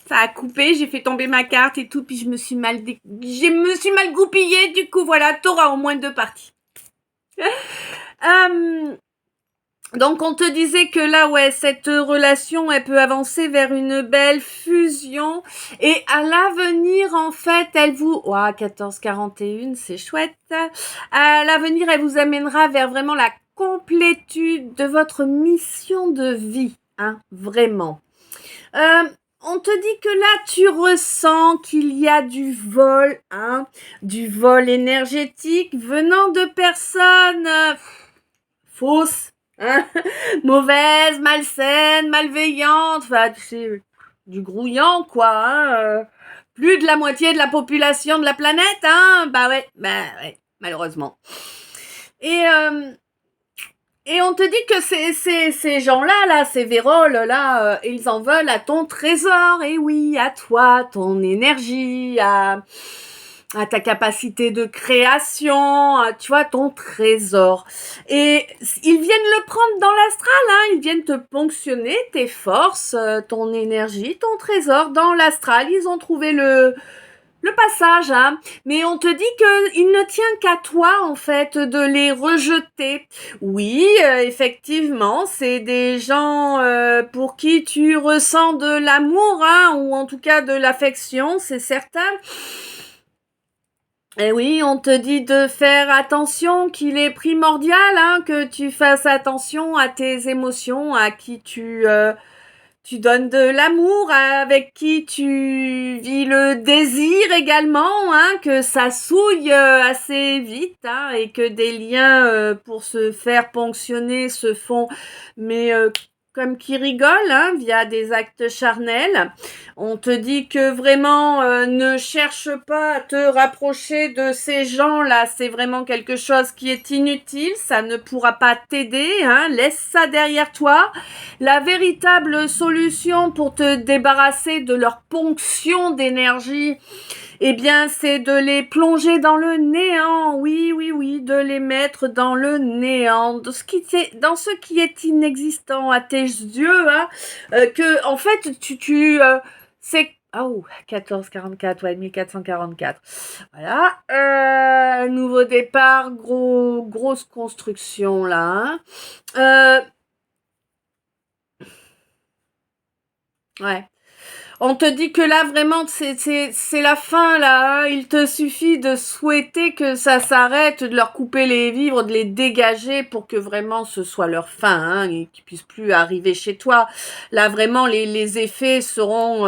ça a coupé, j'ai fait tomber ma carte et tout, puis je me suis mal goupillée, du coup, voilà, t'auras au moins 2 parties. Donc on te disait que là, ouais, cette relation, elle peut avancer vers une belle fusion. Et à l'avenir, en fait, elle vous... Ouah, 14h41, c'est chouette. À l'avenir, elle vous amènera vers vraiment la complétude de votre mission de vie. Hein, vraiment. On te dit que là, tu ressens qu'il y a du vol, hein, du vol énergétique venant de personnes fausses, hein, mauvaises, malsaines, malveillantes, enfin, c'est du grouillant, quoi, hein, plus de la moitié de la population de la planète, hein, bah ouais, malheureusement. Et on te dit que ces gens-là, ces véroles, là, ils en veulent à ton trésor. Et oui, à toi, ton énergie, à ta capacité de création, tu vois, ton trésor. Et ils viennent le prendre dans l'astral, hein, ils viennent te ponctionner tes forces, ton énergie, ton trésor dans l'astral. Ils ont trouvé le passage, hein. Mais on te dit qu'il ne tient qu'à toi, en fait, de les rejeter. Oui, effectivement, c'est des gens pour qui tu ressens de l'amour, hein, ou en tout cas de l'affection, c'est certain. Et oui, on te dit de faire attention, qu'il est primordial, hein, que tu fasses attention à tes émotions, à qui tu donnes de l'amour, avec qui tu vis le désir également, hein, que ça souille assez vite, hein, et que des liens pour se faire ponctionner se font, mais comme qui rigolent, hein, via des actes charnels. On te dit que vraiment ne cherche pas à te rapprocher de ces gens-là, c'est vraiment quelque chose qui est inutile, ça ne pourra pas t'aider, hein, laisse ça derrière toi. La véritable solution pour te débarrasser de leur ponction d'énergie, eh bien, c'est de les plonger dans le néant. Oui, oui, oui, de les mettre dans le néant, dans ce qui est inexistant à tes yeux, hein, que en fait, c'est 1444, ouais, 1444. Voilà. Nouveau départ, grosse construction là. Hein. Ouais. On te dit que là, vraiment, c'est la fin, là. Hein. Il te suffit de souhaiter que ça s'arrête, de leur couper les vivres, de les dégager pour que vraiment ce soit leur fin, hein, et qu'ils puissent plus arriver chez toi. Là, vraiment, les effets seront...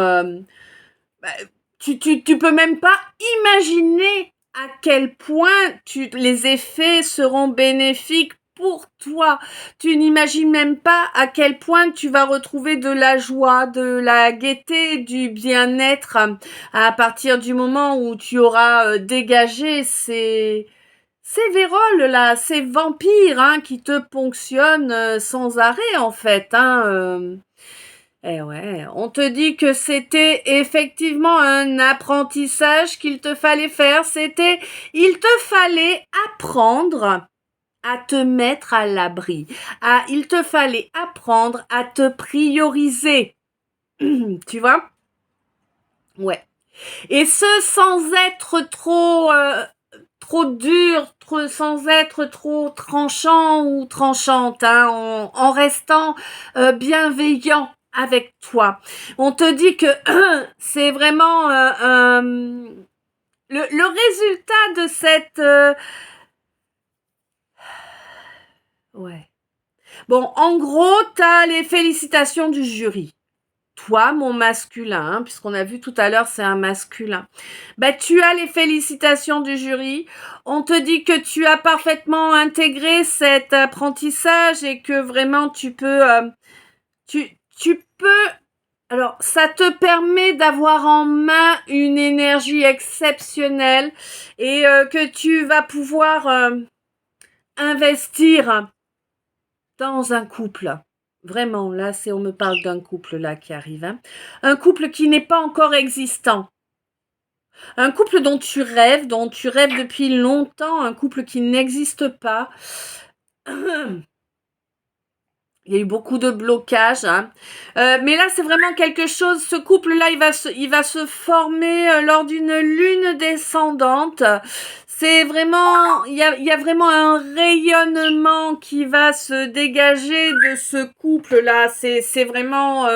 bah, tu peux même pas imaginer à quel point les effets seront bénéfiques pour toi. Tu n'imagines même pas à quel point tu vas retrouver de la joie, de la gaieté, du bien-être à partir du moment où tu auras dégagé ces véroles là, ces vampires, hein, qui te ponctionnent sans arrêt en fait, hein. Eh ouais, on te dit que c'était effectivement un apprentissage qu'il te fallait faire. Il te fallait apprendre à te mettre à l'abri. Il te fallait apprendre à te prioriser. Tu vois? Ouais. Et ce, sans être trop dur, sans être trop tranchant ou tranchante, hein, en restant bienveillant avec toi. On te dit que c'est vraiment le résultat de cette... ouais. Bon, en gros, t'as les félicitations du jury. Toi, mon masculin, hein, puisqu'on a vu tout à l'heure, c'est un masculin. Bah, tu as les félicitations du jury. On te dit que tu as parfaitement intégré cet apprentissage et que vraiment tu peux, tu peux. Alors, ça te permet d'avoir en main une énergie exceptionnelle et que tu vas pouvoir investir dans un couple. Vraiment, là, on me parle d'un couple là qui arrive. Hein. Un couple qui n'est pas encore existant. Un couple dont tu rêves depuis longtemps, un couple qui n'existe pas. Il y a eu beaucoup de blocages, hein. Mais là, c'est vraiment quelque chose. Ce couple-là, il va se former lors d'une lune descendante. C'est vraiment, il y a vraiment un rayonnement qui va se dégager de ce couple-là. C'est vraiment,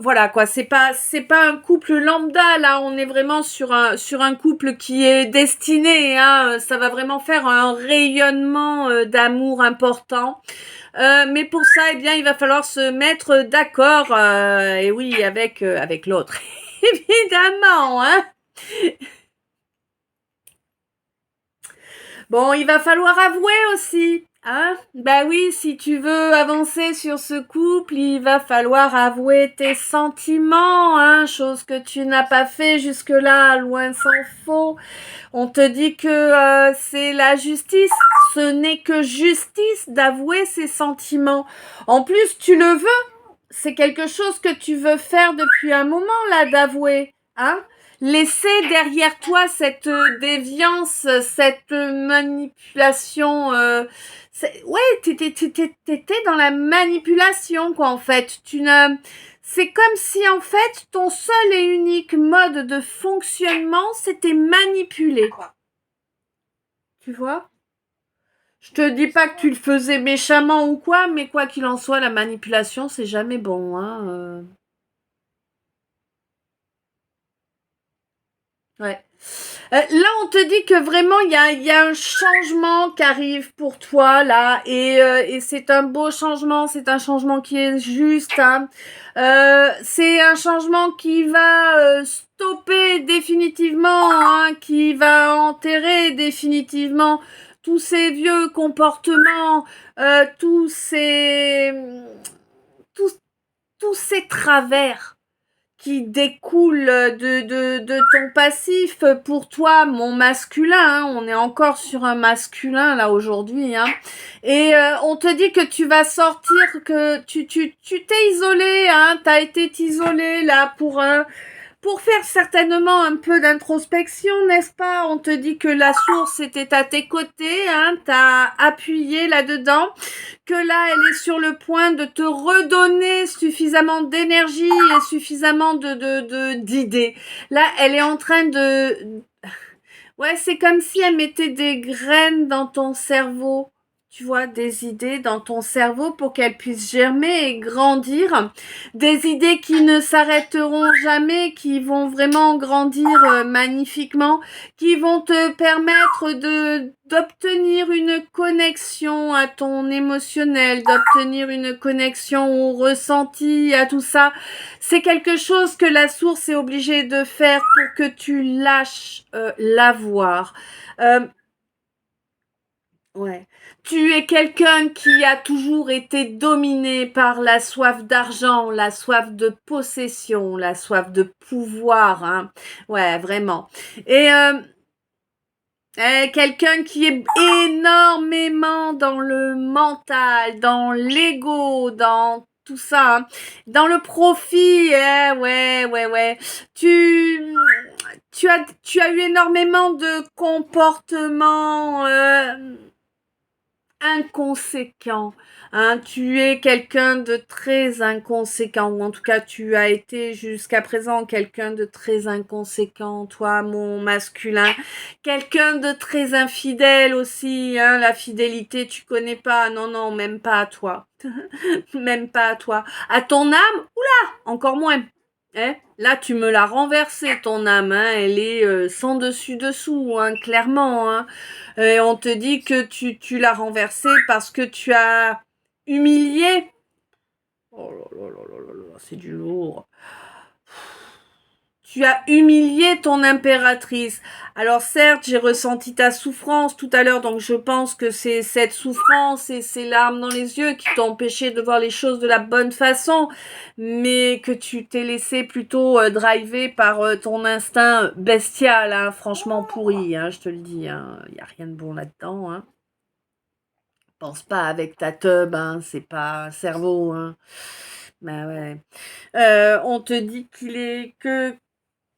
voilà quoi. C'est pas un couple lambda là. On est vraiment sur un couple qui est destiné, hein. Ça va vraiment faire un rayonnement d'amour important. Mais pour ça, eh bien, il va falloir se mettre d'accord, et oui, avec l'autre, évidemment, hein. Bon, il va falloir avouer aussi, hein. Bah oui, si tu veux avancer sur ce couple, il va falloir avouer tes sentiments, hein, chose que tu n'as pas fait jusque-là, loin s'en faut. On te dit que c'est la justice. Ce n'est que justice d'avouer ses sentiments. En plus, tu le veux. C'est quelque chose que tu veux faire depuis un moment, là, d'avouer. Hein? Laisser derrière toi cette déviance, cette manipulation. Ouais, t'étais dans la manipulation, quoi, en fait. C'est comme si, en fait, ton seul et unique mode de fonctionnement, c'était manipuler. Tu vois? Je te dis pas que tu le faisais méchamment ou quoi, mais quoi qu'il en soit, la manipulation, c'est jamais bon, hein. Ouais. Là, on te dit que vraiment, il y a un changement qui arrive pour toi, là, et c'est un beau changement, c'est un changement qui est juste, hein. C'est un changement qui va stopper définitivement, hein, qui va enterrer définitivement tous ces vieux comportements, tous tous, tous ces travers qui découle de ton passif pour toi, mon masculin, hein. On est encore sur un masculin là aujourd'hui, hein. Et on te dit que tu vas sortir, que tu t'es isolé, hein. T'as été isolé là pour faire certainement un peu d'introspection, n'est-ce pas? On te dit que la source était à tes côtés, hein, t'as appuyé là-dedans, que là, elle est sur le point de te redonner suffisamment d'énergie et suffisamment d'idées. Là, elle est en train de... Ouais, c'est comme si elle mettait des graines dans ton cerveau. Tu vois, des idées dans ton cerveau pour qu'elles puissent germer et grandir. Des idées qui ne s'arrêteront jamais, qui vont vraiment grandir magnifiquement, qui vont te permettre d'obtenir une connexion à ton émotionnel, d'obtenir une connexion au ressenti, à tout ça. C'est quelque chose que la source est obligée de faire pour que tu lâches l'avoir. Ouais. Tu es quelqu'un qui a toujours été dominé par la soif d'argent, la soif de possession, la soif de pouvoir, hein. Ouais, vraiment. Et quelqu'un qui est énormément dans le mental, dans l'ego, dans tout ça, hein. Dans le profit, ouais. Tu, tu as eu énormément de comportements inconséquent, hein. Tu es quelqu'un de très inconséquent, ou en tout cas tu as été jusqu'à présent quelqu'un de très inconséquent, toi mon masculin, quelqu'un de très infidèle aussi, hein. La fidélité tu connais pas, non non, même pas à toi. Même pas à toi, à ton âme, oula, encore moins. Là, tu me l'as renversée, ton âme, hein. Elle est sans dessus dessous, hein, clairement, hein. Et on te dit que tu l'as renversée parce que tu as humilié. Oh là, c'est du lourd. Tu as humilié ton impératrice. Alors certes, j'ai ressenti ta souffrance tout à l'heure, donc je pense que c'est cette souffrance et ces larmes dans les yeux qui t'ont empêché de voir les choses de la bonne façon, mais que tu t'es laissé plutôt driver par ton instinct bestial, hein, franchement pourri, hein, je te le dis, hein, y a rien de bon là-dedans, hein. Pense pas avec ta teub, hein, c'est pas un cerveau, hein. Bah ouais. On te dit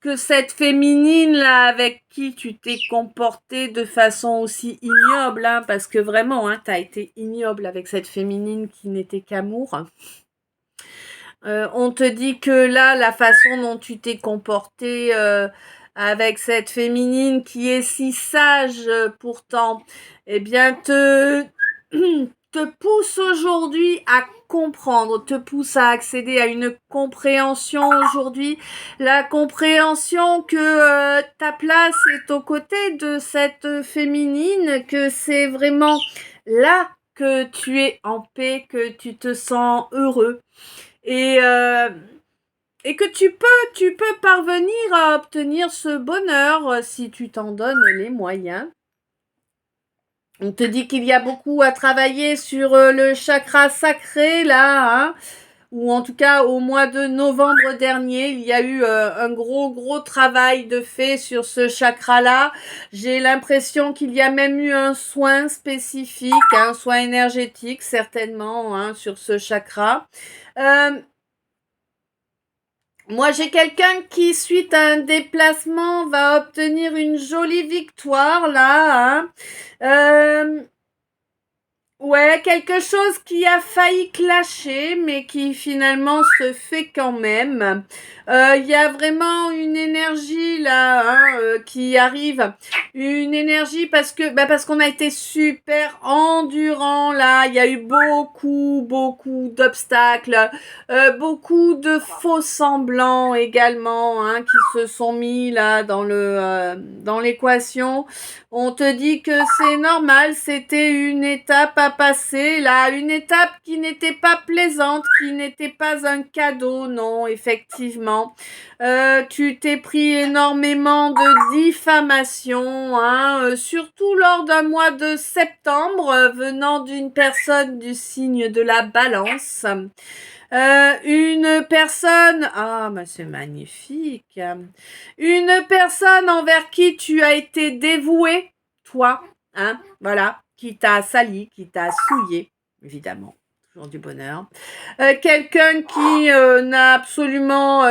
que cette féminine là avec qui tu t'es comportée de façon aussi ignoble, hein, parce que vraiment, hein, t'as été ignoble avec cette féminine qui n'était qu'amour. On te dit que là, la façon dont tu t'es comportée avec cette féminine qui est si sage pourtant, eh bien te pousse aujourd'hui à comprendre, te pousse à accéder à une compréhension aujourd'hui, la compréhension que ta place est aux côtés de cette féminine, que c'est vraiment là que tu es en paix, que tu te sens heureux et que tu peux parvenir à obtenir ce bonheur si tu t'en donnes les moyens. On te dit qu'il y a beaucoup à travailler sur le chakra sacré là, hein, ou en tout cas au mois de novembre dernier, il y a eu un gros travail de fait sur ce chakra-là. J'ai l'impression qu'il y a même eu un soin spécifique, un soin énergétique certainement, hein, sur ce chakra. Moi, j'ai quelqu'un qui, suite à un déplacement, va obtenir une jolie victoire, là, hein. Ouais, quelque chose qui a failli clasher, mais qui finalement se fait quand même. Il y a vraiment une énergie là, hein, qui arrive. Une énergie parce qu'on a été super endurant là. Il y a eu beaucoup d'obstacles, beaucoup de faux semblants également, hein, qui se sont mis là dans l'équation. On te dit que c'est normal, c'était une étape à passer, là, une étape qui n'était pas plaisante, qui n'était pas un cadeau, non, effectivement. Tu t'es pris énormément de diffamation, hein, surtout lors d'un mois de septembre, venant d'une personne du signe de la Balance. Une personne, c'est magnifique. Une personne envers qui tu as été dévoué, toi, hein, voilà, qui t'a sali, qui t'a souillé, évidemment, toujours du bonheur. Quelqu'un qui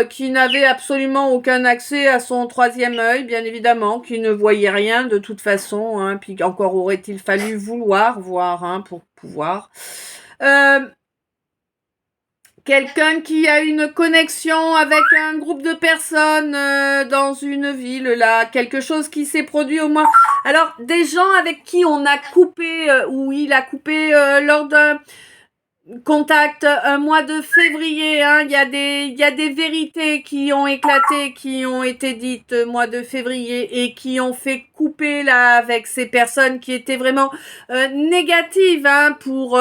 qui n'avait absolument aucun accès à son troisième œil, bien évidemment, qui ne voyait rien de toute façon, hein, puis encore aurait-il fallu vouloir voir, hein, pour pouvoir. Quelqu'un qui a une connexion avec un groupe de personnes dans une ville, là, quelque chose qui s'est produit au moins. Alors, des gens avec qui on a coupé, ou il a coupé lors d'un contact un mois de février, hein, il y a des vérités qui ont éclaté, qui ont été dites mois de février et qui ont fait couper là avec ces personnes qui étaient vraiment négatives, hein, pour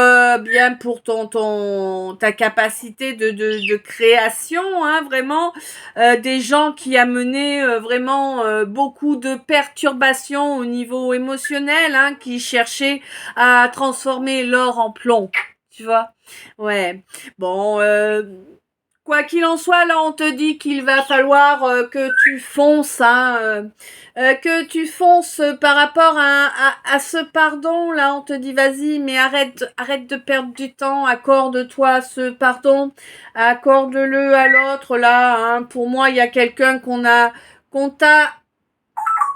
ta capacité de création, hein, vraiment des gens qui amenaient vraiment beaucoup de perturbations au niveau émotionnel, hein, qui cherchaient à transformer l'or en plomb. Tu vois? Ouais. Bon, quoi qu'il en soit, là, on te dit qu'il va falloir que tu fonces, hein, que tu fonces par rapport à ce pardon, là, on te dit, vas-y, mais arrête de perdre du temps, accorde-toi ce pardon, accorde-le à l'autre, là, hein. Pour moi, il y a quelqu'un qu'on t'a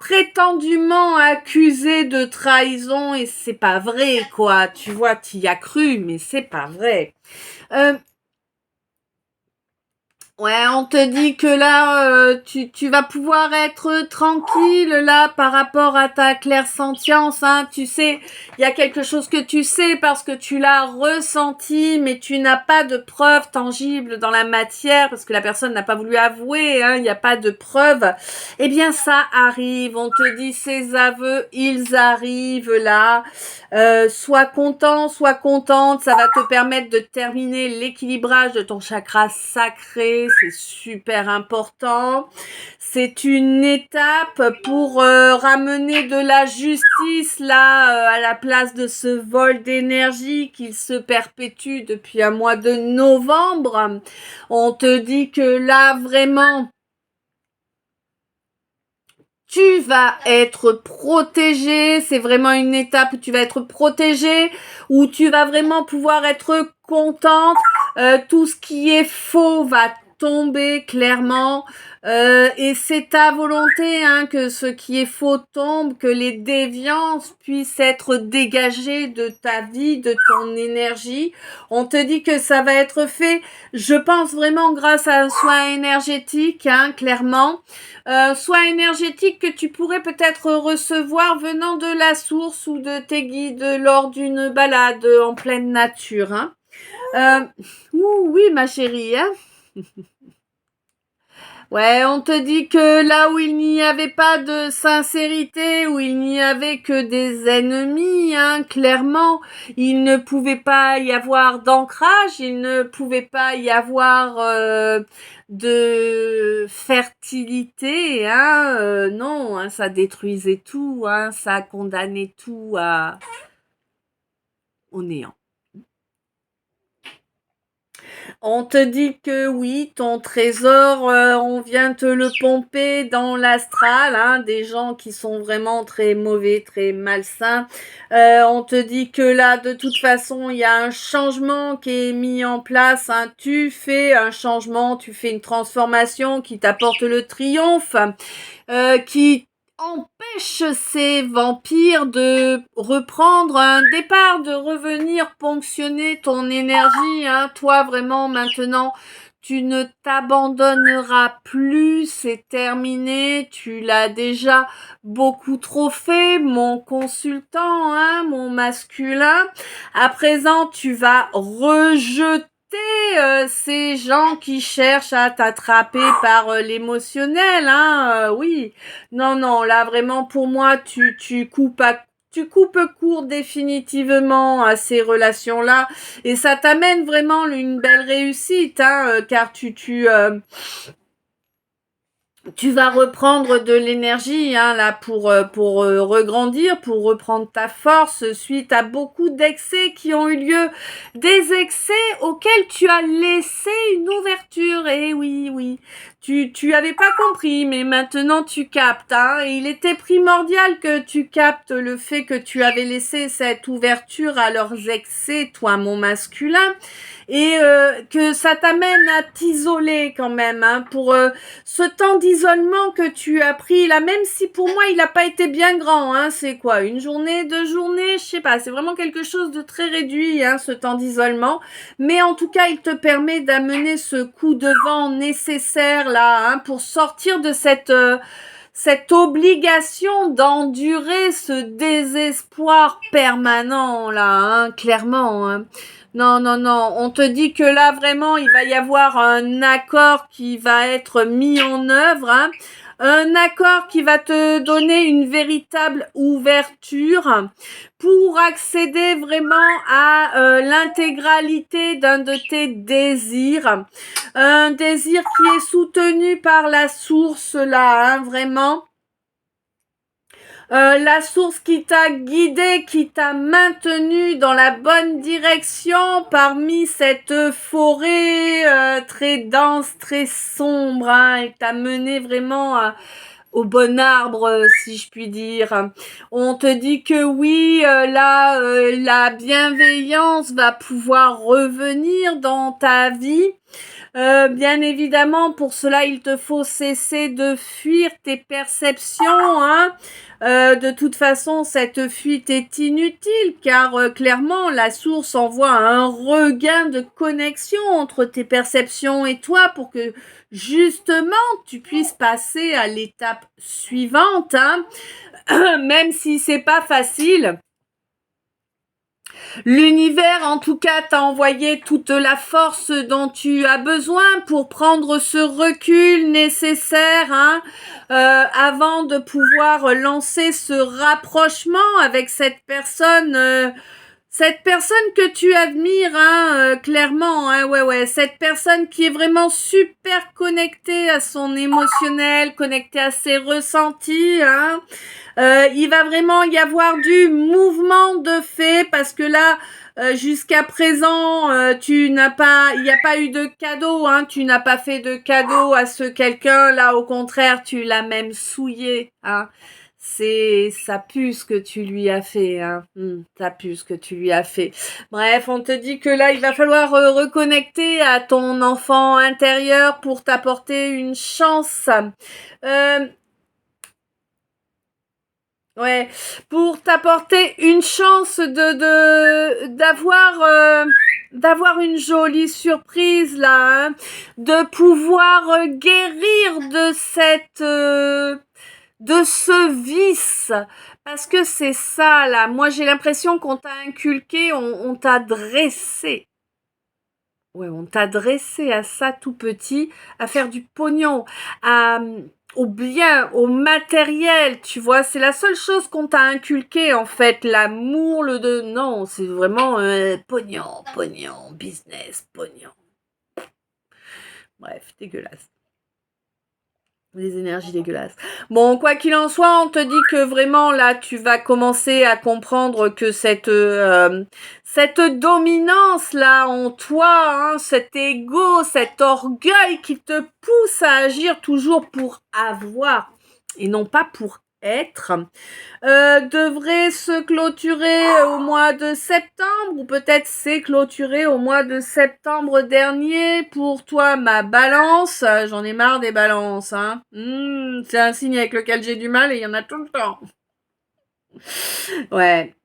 prétendument accusé de trahison et c'est pas vrai, quoi. Tu vois, t'y as cru, mais c'est pas vrai. Ouais, on te dit que là, tu vas pouvoir être tranquille là par rapport à ta clairsentience, hein. Tu sais, il y a quelque chose que tu sais parce que tu l'as ressenti, mais tu n'as pas de preuves tangibles dans la matière parce que la personne n'a pas voulu avouer, hein. Il n'y a pas de preuves. Eh bien, ça arrive. On te dit ces aveux, ils arrivent là. Sois content, sois contente. Ça va te permettre de terminer l'équilibrage de ton chakra sacré. C'est super important. C'est une étape pour ramener de la justice là à la place de ce vol d'énergie qui se perpétue depuis un mois de novembre. On te dit que là vraiment tu vas être protégé, c'est vraiment une étape où tu vas être protégé, où tu vas vraiment pouvoir être contente, tout ce qui est faux va tomber clairement. Et c'est ta volonté hein, que ce qui est faux tombe, que les déviances puissent être dégagées de ta vie, de ton énergie. On te dit que ça va être fait, je pense vraiment grâce à un soin énergétique, hein, clairement. Soin énergétique que tu pourrais peut-être recevoir venant de la source ou de tes guides lors d'une balade en pleine nature. Hein. Oui, ma chérie. Hein. Ouais, on te dit que là où il n'y avait pas de sincérité, où il n'y avait que des ennemis, hein, clairement, il ne pouvait pas y avoir d'ancrage, il ne pouvait pas y avoir de fertilité, hein, non, hein, ça détruisait tout, hein, ça condamnait tout au néant. On te dit que oui, ton trésor, on vient te le pomper dans l'astral, hein, des gens qui sont vraiment très mauvais, très malsains. On te dit que là, de toute façon, il y a un changement qui est mis en place. Hein. Tu fais un changement, tu fais une transformation qui t'apporte le triomphe, qui empêche ces vampires de reprendre un départ, de revenir ponctionner ton énergie. Hein. Toi, vraiment, maintenant, tu ne t'abandonneras plus, c'est terminé, tu l'as déjà beaucoup trop fait, mon consultant, hein, mon masculin. À présent, tu vas rejeter ces gens qui cherchent à t'attraper par l'émotionnel, hein, oui. Non, là vraiment pour moi, tu coupes court définitivement à ces relations-là et ça t'amène vraiment une belle réussite, hein, car tu vas reprendre de l'énergie hein, là pour regrandir, pour reprendre ta force suite à beaucoup d'excès qui ont eu lieu, des excès auxquels tu as laissé une ouverture. Et oui, tu avais pas compris, mais maintenant tu captes. Hein, et il était primordial que tu captes le fait que tu avais laissé cette ouverture à leurs excès, toi mon masculin, et que ça t'amène à t'isoler quand même hein, pour ce temps d'isolement que tu as pris là, même si pour moi il n'a pas été bien grand, hein, c'est quoi, 1 journée, 2 journées, je sais pas, c'est vraiment quelque chose de très réduit, hein, ce temps d'isolement, mais en tout cas il te permet d'amener ce coup de vent nécessaire là, hein, pour sortir de cette obligation d'endurer ce désespoir permanent là, hein, clairement, hein. Non, on te dit que là vraiment il va y avoir un accord qui va être mis en œuvre, hein. Un accord qui va te donner une véritable ouverture pour accéder vraiment à l'intégralité d'un de tes désirs. Un désir qui est soutenu par la source là, hein, vraiment. La source qui t'a guidé, qui t'a maintenu dans la bonne direction parmi cette forêt très dense, très sombre. Hein, elle t'a mené vraiment au bon arbre, si je puis dire. On te dit que oui, là, la bienveillance va pouvoir revenir dans ta vie. Bien évidemment, pour cela, il te faut cesser de fuir tes perceptions. Hein. De toute façon, cette fuite est inutile car clairement, la source envoie un regain de connexion entre tes perceptions et toi pour que justement tu puisses passer à l'étape suivante. Hein. Même si c'est pas facile. L'univers, en tout cas, t'a envoyé toute la force dont tu as besoin pour prendre ce recul nécessaire hein, avant de pouvoir lancer ce rapprochement avec cette personne que tu admires, hein, clairement, hein, ouais, cette personne qui est vraiment super connectée à son émotionnel, connectée à ses ressentis, hein. Il va vraiment y avoir du mouvement de fait parce que là, jusqu'à présent, il n'y a pas eu de cadeau, hein, tu n'as pas fait de cadeau à ce quelqu'un, là au contraire, tu l'as même souillé, hein. Ça pue ce que tu lui as fait, hein. Ça pue ce que tu lui as fait. Bref, on te dit que là, il va falloir reconnecter à ton enfant intérieur pour t'apporter une chance. Ouais, pour t'apporter une chance d'avoir une jolie surprise là, hein, de pouvoir guérir de ce vice, parce que c'est ça là. Moi j'ai l'impression qu'on t'a inculqué, on t'a dressé. Ouais, on t'a dressé à ça tout petit, à faire du pognon, à, au bien, au matériel, tu vois. C'est la seule chose qu'on t'a inculqué, en fait. L'amour, non, c'est vraiment pognon, pognon, business, pognon. Bref, dégueulasse. Des énergies dégueulasses. Bon, quoi qu'il en soit, on te dit que vraiment là, tu vas commencer à comprendre que cette dominance là en toi, hein, cet ego, cet orgueil qui te pousse à agir toujours pour avoir et non pas pour être, devrait se clôturer au mois de septembre, ou peut-être s'est clôturé au mois de septembre dernier. Pour toi, ma balance, j'en ai marre des balances, hein. C'est un signe avec lequel j'ai du mal et il y en a tout le temps. Ouais.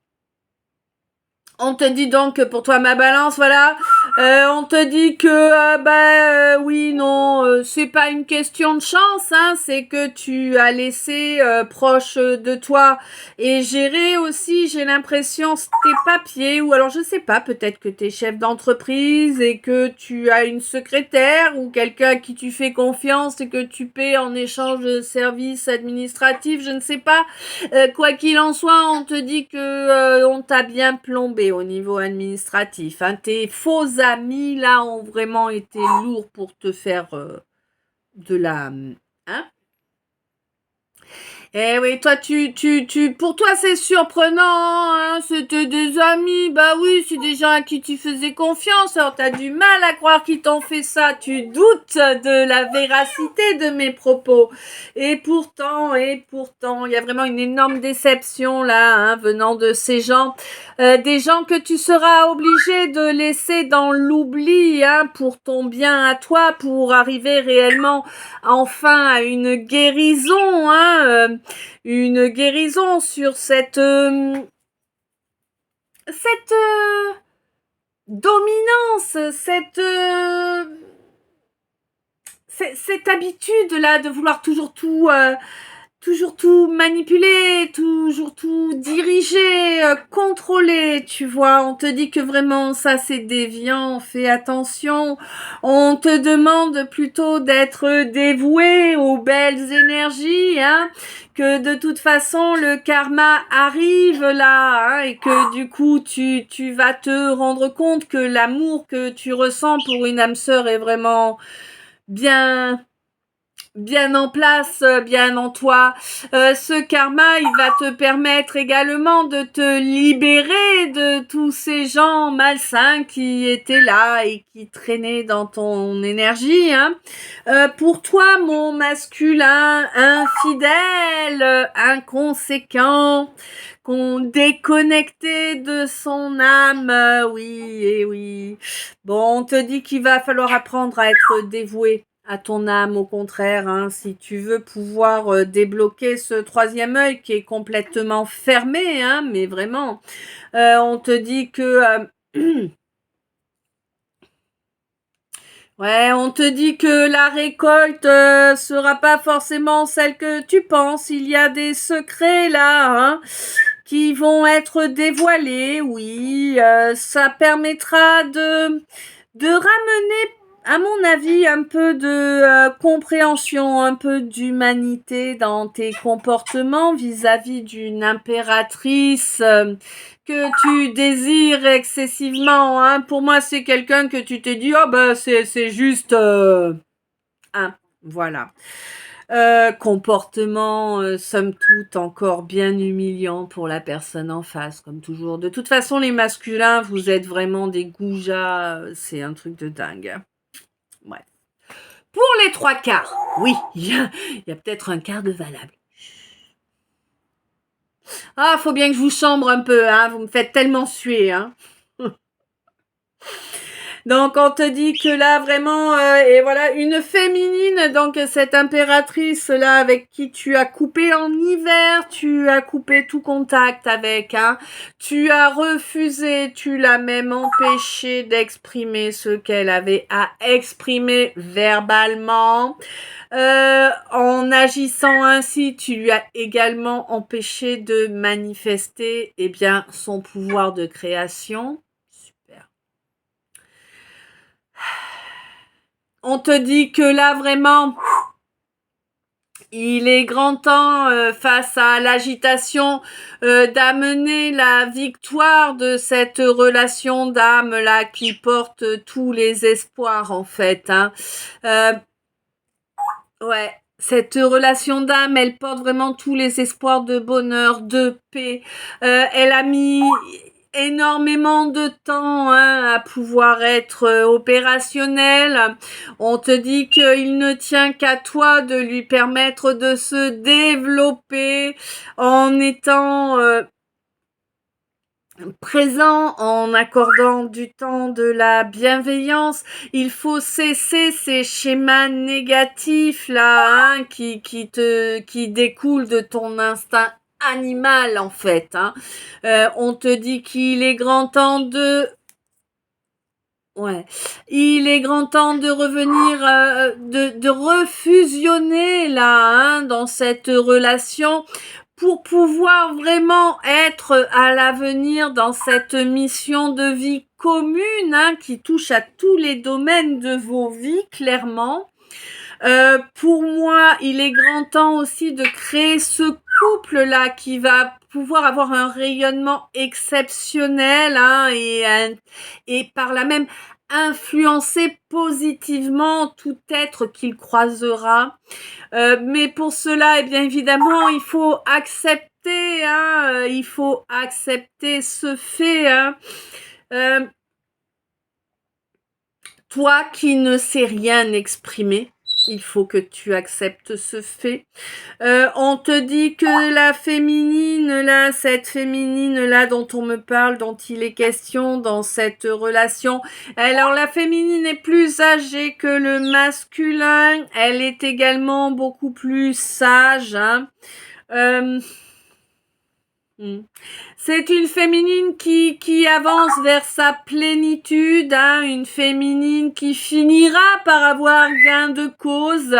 On te dit donc que pour toi, ma balance, voilà, on te dit que, oui, non, c'est pas une question de chance, hein, c'est que tu as laissé proche de toi et gérer aussi, j'ai l'impression, tes papiers, ou alors je sais pas, peut-être que tu es chef d'entreprise et que tu as une secrétaire ou quelqu'un à qui tu fais confiance et que tu paies en échange de services administratifs, je ne sais pas. Quoi qu'il en soit, on te dit que on t'a bien plombé au niveau administratif, hein. Tes faux amis là ont vraiment été lourds pour te faire de la, hein. Eh oui, toi, pour toi, c'est surprenant, hein, c'était des amis, bah oui, c'est des gens à qui tu faisais confiance, alors t'as du mal à croire qu'ils t'ont fait ça, tu doutes de la véracité de mes propos, et pourtant, il y a vraiment une énorme déception, là, hein, venant de ces gens, des gens que tu seras obligé de laisser dans l'oubli, hein, pour ton bien à toi, pour arriver réellement, enfin, à une guérison, hein, une guérison sur cette dominance, cette habitude là de vouloir toujours tout manipuler, toujours tout diriger, contrôler, tu vois. On te dit que vraiment ça c'est déviant, fais attention. On te demande plutôt d'être dévoué aux belles énergies, hein, que de toute façon le karma arrive là, hein, et que du coup tu vas te rendre compte que l'amour que tu ressens pour une âme sœur est vraiment bien en place, bien en toi. Ce karma, il va te permettre également de te libérer de tous ces gens malsains qui étaient là et qui traînaient dans ton énergie, hein. Pour toi, mon masculin infidèle, inconséquent, qu'on déconnecté de son âme, oui et oui. Bon, on te dit qu'il va falloir apprendre à être dévoué à ton âme, au contraire, hein, si tu veux pouvoir débloquer ce troisième œil qui est complètement fermé, hein, mais vraiment, on te dit que ouais, on te dit que la récolte sera pas forcément celle que tu penses. Il y a des secrets là, hein, qui vont être dévoilés. Oui, ça permettra de ramener, à mon avis, un peu de compréhension, un peu d'humanité dans tes comportements vis-à-vis d'une impératrice que tu désires excessivement, hein. Pour moi, c'est quelqu'un que tu t'es dit, oh ben c'est juste, hein, voilà. Comportement, somme toute, encore bien humiliant pour la personne en face, comme toujours. De toute façon, les masculins, vous êtes vraiment des goujats, c'est un truc de dingue. Ouais. Pour les 3 quarts, oui, il y a peut-être un quart de valable. Ah, faut bien que je vous chambre un peu, hein. Vous me faites tellement suer, hein. Donc on te dit que là vraiment et voilà une féminine, donc cette impératrice là avec qui tu as coupé en hiver, tu as coupé tout contact avec, hein. Tu as refusé, tu l'as même empêché d'exprimer ce qu'elle avait à exprimer verbalement. En agissant ainsi, tu lui as également empêché de manifester eh bien son pouvoir de création. Super. On te dit que là vraiment, il est grand temps face à l'agitation d'amener la victoire de cette relation d'âme là qui porte tous les espoirs en fait. Hein. Ouais. Cette relation d'âme, elle porte vraiment tous les espoirs de bonheur, de paix. Elle a mis énormément de temps à pouvoir être opérationnelle. On te dit qu'il ne tient qu'à toi de lui permettre de se développer en étant présent, en accordant du temps, de la bienveillance. Il faut cesser ces schémas négatifs là qui découlent de ton instinct animal en fait. Hein. On te dit qu'il est grand temps de il est grand temps de revenir, de refusionner là, hein, dans cette relation pour pouvoir vraiment être à l'avenir dans cette mission de vie commune, hein, qui touche à tous les domaines de vos vies, clairement. Pour moi, il est grand temps aussi de créer ce couple-là qui va pouvoir avoir un rayonnement exceptionnel, hein, et par là même influencer positivement tout être qu'il croisera. Mais pour cela, eh bien évidemment, il faut accepter, hein, il faut accepter ce fait. Hein. Toi qui ne sais rien exprimer, il faut que tu acceptes ce fait. On te dit que la féminine là, cette féminine là dont on me parle, dont il est question dans cette relation, alors la féminine est plus âgée que le masculin, elle est également beaucoup plus sage, hein. C'est une féminine qui avance vers sa plénitude, hein, une féminine qui finira par avoir gain de cause,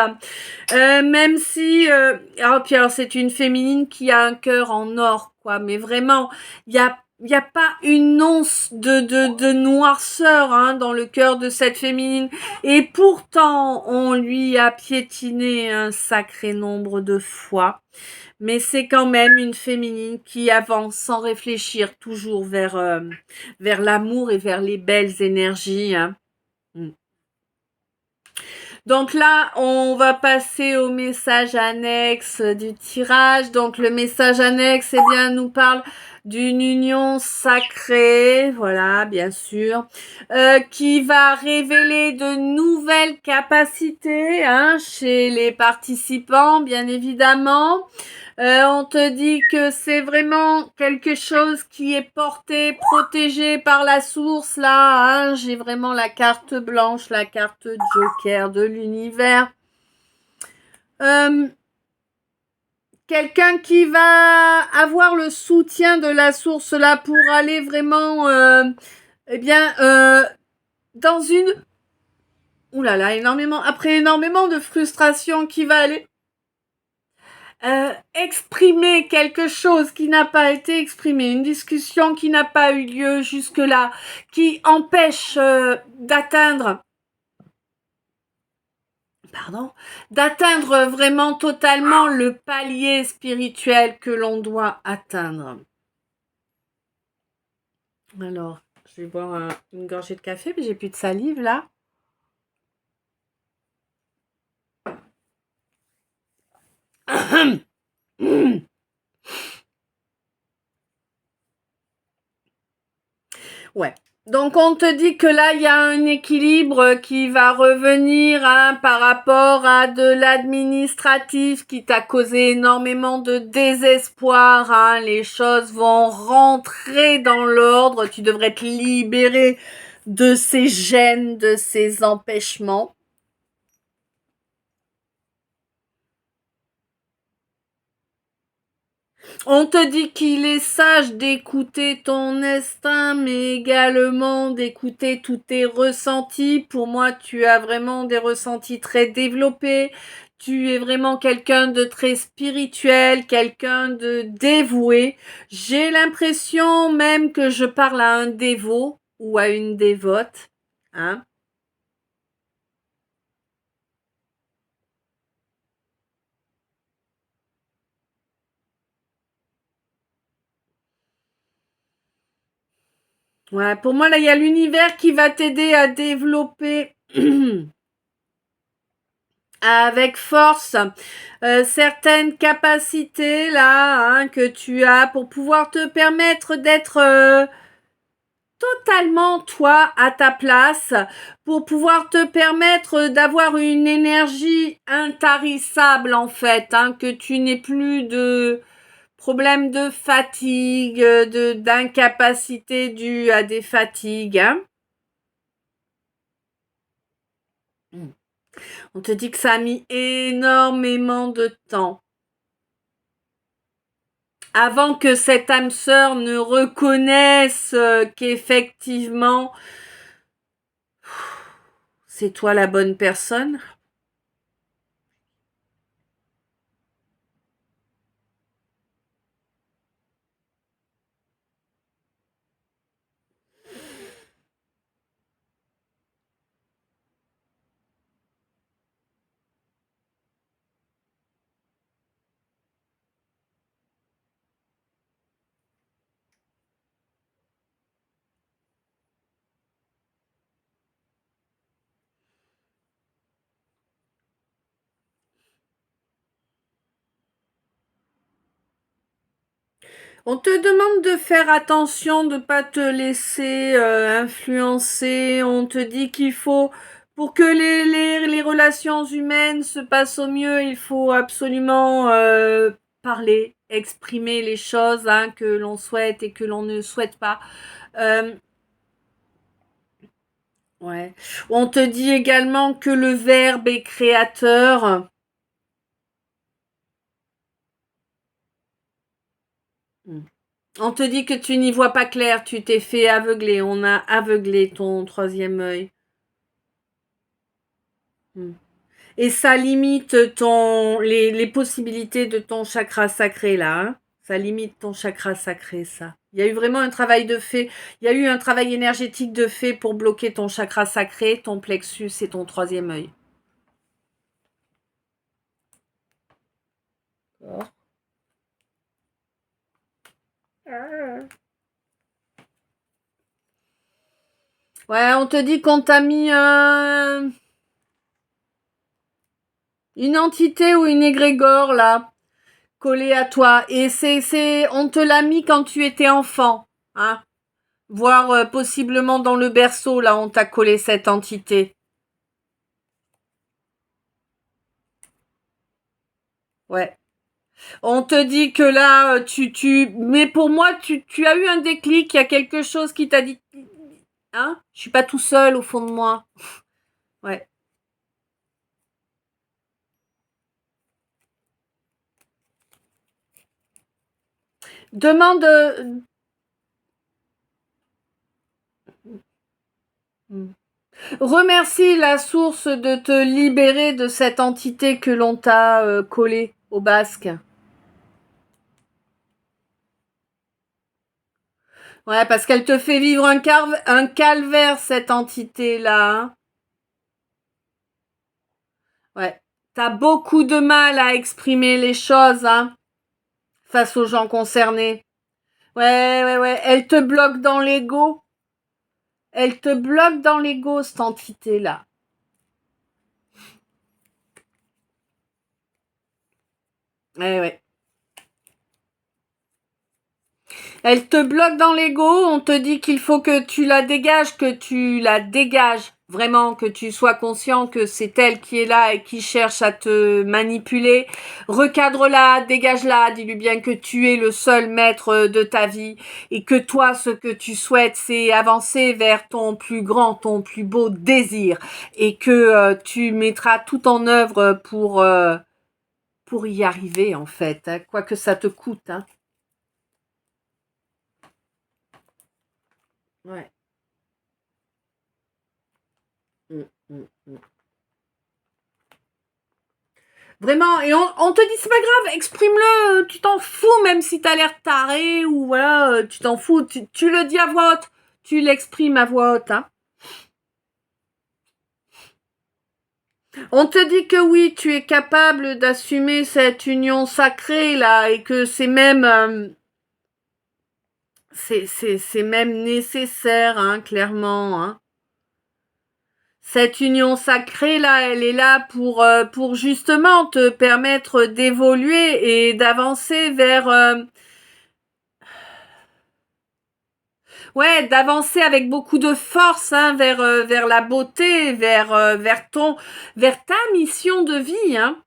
même si, alors c'est une féminine qui a un cœur en or, quoi, mais vraiment, il y a pas une once de noirceur hein, dans le cœur de cette féminine, et pourtant on lui a piétiné un sacré nombre de fois. Mais c'est quand même une féminine qui avance sans réfléchir, toujours vers l'amour et vers les belles énergies. Hein. Donc là, on va passer au message annexe du tirage. Donc le message annexe, eh bien, nous parle d'une union sacrée, voilà, bien sûr, qui va révéler de nouvelles capacités hein, chez les participants, bien évidemment. On te dit que c'est vraiment quelque chose qui est porté, protégé par la source, là. Hein. J'ai vraiment la carte blanche, la carte joker de l'univers. Quelqu'un qui va avoir le soutien de la source, là, pour aller vraiment, eh bien, dans une... Ouh là là, après énormément de frustration, qui va aller exprimer quelque chose qui n'a pas été exprimé, une discussion qui n'a pas eu lieu jusque-là, qui empêche d'atteindre vraiment totalement le palier spirituel que l'on doit atteindre. Alors, je vais boire une gorgée de café, mais j'ai plus de salive là. Ouais. Donc on te dit que là, il y a un équilibre qui va revenir par rapport à de l'administratif qui t'a causé énormément de désespoir. Les choses vont rentrer dans l'ordre. Tu devrais te libérer de ces gênes, de ces empêchements. On te dit qu'il est sage d'écouter ton instinct, mais également d'écouter tous tes ressentis. Pour moi, tu as vraiment des ressentis très développés. Tu es vraiment quelqu'un de très spirituel, quelqu'un de dévoué. J'ai l'impression même que je parle à un dévot ou à une dévote. Hein? Ouais, pour moi, là, il y a l'univers qui va t'aider à développer avec force certaines capacités là que tu as pour pouvoir te permettre d'être totalement toi à ta place, pour pouvoir te permettre d'avoir une énergie intarissable en fait, que tu n'aies plus de problèmes de fatigue, d'incapacité due à des fatigues. On te dit que ça a mis énormément de temps avant que cette âme sœur ne reconnaisse qu'effectivement c'est toi la bonne personne. On te demande de faire attention, de ne pas te laisser influencer. On te dit qu'il faut, pour que les relations humaines se passent au mieux, il faut absolument parler, exprimer les choses que l'on souhaite et que l'on ne souhaite pas. Euh, ouais. On te dit également que le verbe est créateur. On te dit que tu n'y vois pas clair, tu t'es fait aveugler, on a aveuglé ton troisième œil. Et ça limite les possibilités de ton chakra sacré là. Ça limite ton chakra sacré, ça. Il y a eu vraiment un travail de fait. Il y a eu un travail énergétique de fait pour bloquer ton chakra sacré, ton plexus et ton troisième œil. Ouais, on te dit qu'on t'a mis une entité ou une égrégore là, collée à toi. Et on te l'a mis quand tu étais enfant, voire possiblement dans le berceau là, on t'a collé cette entité. Ouais. On te dit que là, mais pour moi, tu as eu un déclic, il y a quelque chose qui t'a dit, je suis pas tout seul au fond de moi. Ouais. Demande, remercie la source de te libérer de cette entité que l'on t'a collée au basque. Ouais, parce qu'elle te fait vivre un calvaire, cette entité-là. Ouais. T'as beaucoup de mal à exprimer les choses, face aux gens concernés. Ouais, ouais, ouais. Elle te bloque dans l'ego. Elle te bloque dans l'ego, cette entité-là. Ouais, ouais. Elle te bloque dans l'ego, on te dit qu'il faut que tu la dégages, vraiment, que tu sois conscient que c'est elle qui est là et qui cherche à te manipuler. Recadre-la, dégage-la, dis-lui bien que tu es le seul maître de ta vie et que toi, ce que tu souhaites, c'est avancer vers ton plus grand, ton plus beau désir et que tu mettras tout en œuvre pour y arriver, en fait, hein, quoi que ça te coûte, hein. Ouais. Mm, mm, mm. Vraiment, et on te dit c'est pas grave, exprime-le, tu t'en fous même si t'as l'air taré ou voilà, tu t'en fous, tu le dis à voix haute, tu l'exprimes à voix haute, hein. On te dit que oui, tu es capable d'assumer cette union sacrée là et que c'est même c'est même nécessaire, hein, clairement, hein. Cette union sacrée là, elle est là pour justement te permettre d'évoluer et d'avancer vers ouais, d'avancer avec beaucoup de force, hein, vers la beauté, vers ta mission de vie, hein.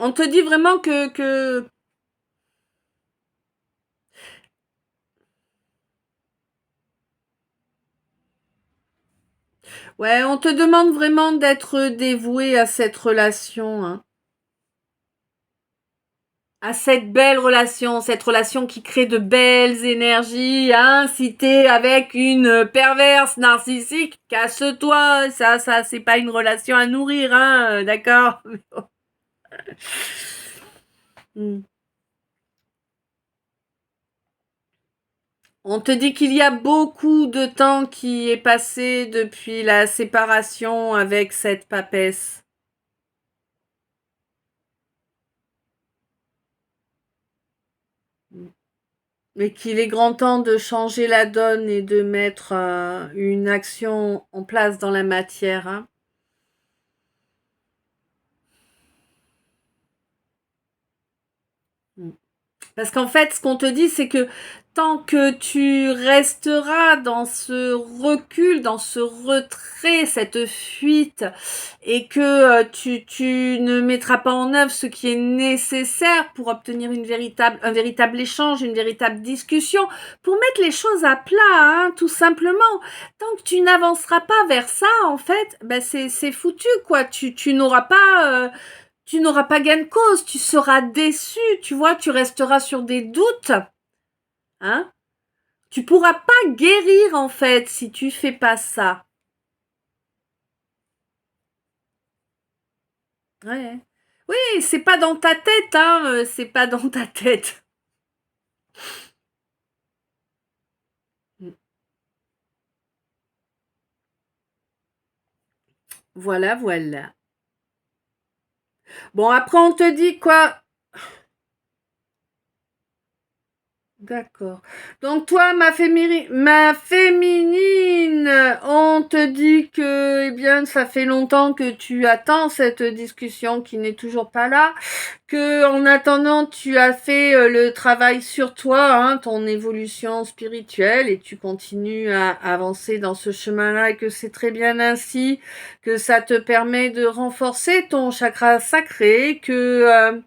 On te dit vraiment que ouais, on te demande vraiment d'être dévoué à cette relation, hein. À cette relation qui crée de belles énergies, hein. Si t'es avec une perverse narcissique, casse-toi, ça, c'est pas une relation à nourrir, hein, d'accord? Hmm. On te dit qu'il y a beaucoup de temps qui est passé depuis la séparation avec cette papesse. Mais qu'il est grand temps de changer la donne et de mettre une action en place dans la matière, hein. Parce qu'en fait, ce qu'on te dit, c'est que tant que tu resteras dans ce recul, dans ce retrait, cette fuite, et que tu ne mettras pas en œuvre ce qui est nécessaire pour obtenir un véritable échange, une véritable discussion, pour mettre les choses à plat, hein, tout simplement. Tant que tu n'avanceras pas vers ça, en fait, ben c'est foutu, quoi. Tu n'auras pas gain de cause, tu seras déçu, tu vois, tu resteras sur des doutes, hein. Tu pourras pas guérir, en fait, si tu fais pas ça. Ouais. Oui, c'est pas dans ta tête, hein, c'est pas dans ta tête. Voilà, voilà. Bon, après, on te dit quoi? D'accord. Donc toi, ma féminine, on te dit que, eh bien, ça fait longtemps que tu attends cette discussion qui n'est toujours pas là, que en attendant, tu as fait le travail sur toi, hein, ton évolution spirituelle, et tu continues à avancer dans ce chemin-là, et que c'est très bien ainsi, que ça te permet de renforcer ton chakra sacré, que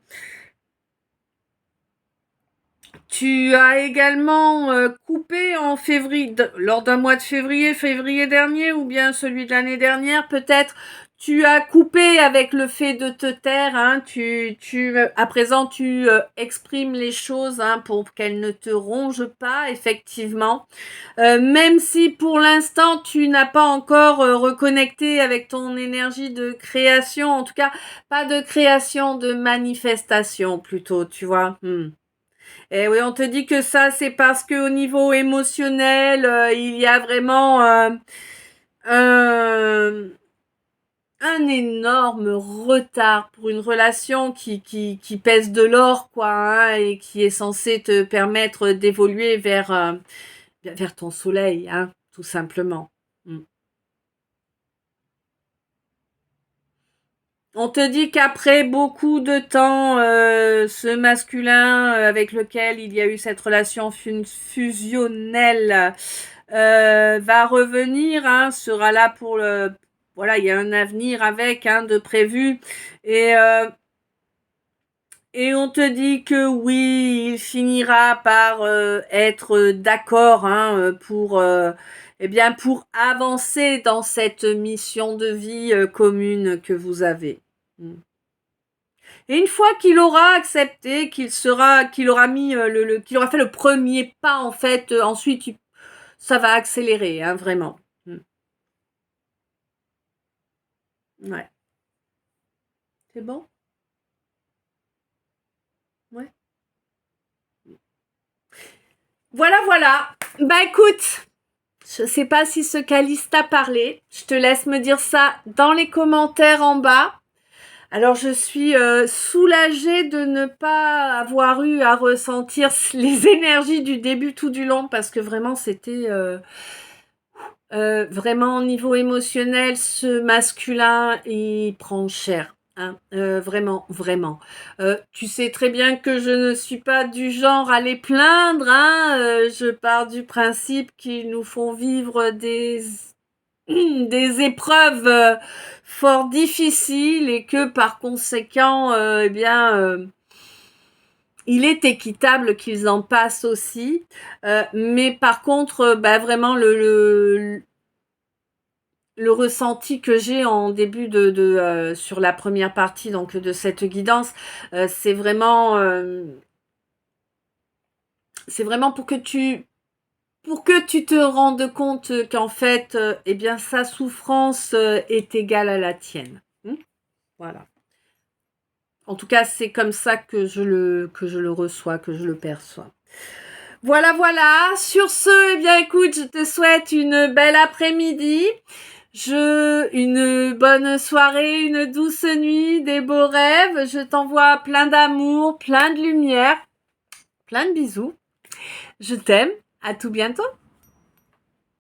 tu as également coupé en février, lors d'un mois de février dernier, ou bien celui de l'année dernière, peut-être. Tu as coupé avec le fait de te taire, hein. À présent, tu exprimes les choses, hein, pour qu'elles ne te rongent pas, effectivement. Même si pour l'instant, tu n'as pas encore reconnecté avec ton énergie de création, en tout cas, pas de création, de manifestation plutôt, tu vois. Et oui, on te dit que ça, c'est parce que au niveau émotionnel, il y a vraiment un, un énorme retard pour une relation qui pèse de l'or, quoi, hein, et qui est censée te permettre d'évoluer vers ton soleil, hein, tout simplement. On te dit qu'après beaucoup de temps, ce masculin avec lequel il y a eu cette relation fusionnelle va revenir, hein, sera là pour le... Voilà, il y a un avenir avec, hein, de prévu. Et on te dit que oui, il finira par être d'accord, hein, eh bien, pour avancer dans cette mission de vie commune que vous avez. Et une fois qu'il aura accepté, qu'il aura mis qu'il aura fait le premier pas en fait, ensuite ça va accélérer, hein, vraiment. Ouais. C'est bon? Ouais. Voilà, voilà. Bah écoute, je sais pas si ce calice t'a parlé. Je te laisse me dire ça dans les commentaires en bas. Alors je suis soulagée de ne pas avoir eu à ressentir les énergies du début tout du long parce que vraiment c'était vraiment au niveau émotionnel, ce masculin il prend cher. Hein, vraiment, vraiment. Tu sais très bien que je ne suis pas du genre à les plaindre. Hein, je pars du principe qu'ils nous font vivre des épreuves fort difficiles et que par conséquent, eh bien, il est équitable qu'ils en passent aussi. Mais par contre, bah, vraiment le ressenti que j'ai en début sur la première partie donc de cette guidance, c'est vraiment pour que tu te rendes compte qu'en fait, eh bien, sa souffrance est égale à la tienne. Voilà. En tout cas, c'est comme ça que je le reçois, que je le perçois. Voilà, voilà. Sur ce, eh bien, écoute, je te souhaite une belle après-midi. Une bonne soirée, une douce nuit, des beaux rêves. Je t'envoie plein d'amour, plein de lumière, plein de bisous. Je t'aime. À tout bientôt.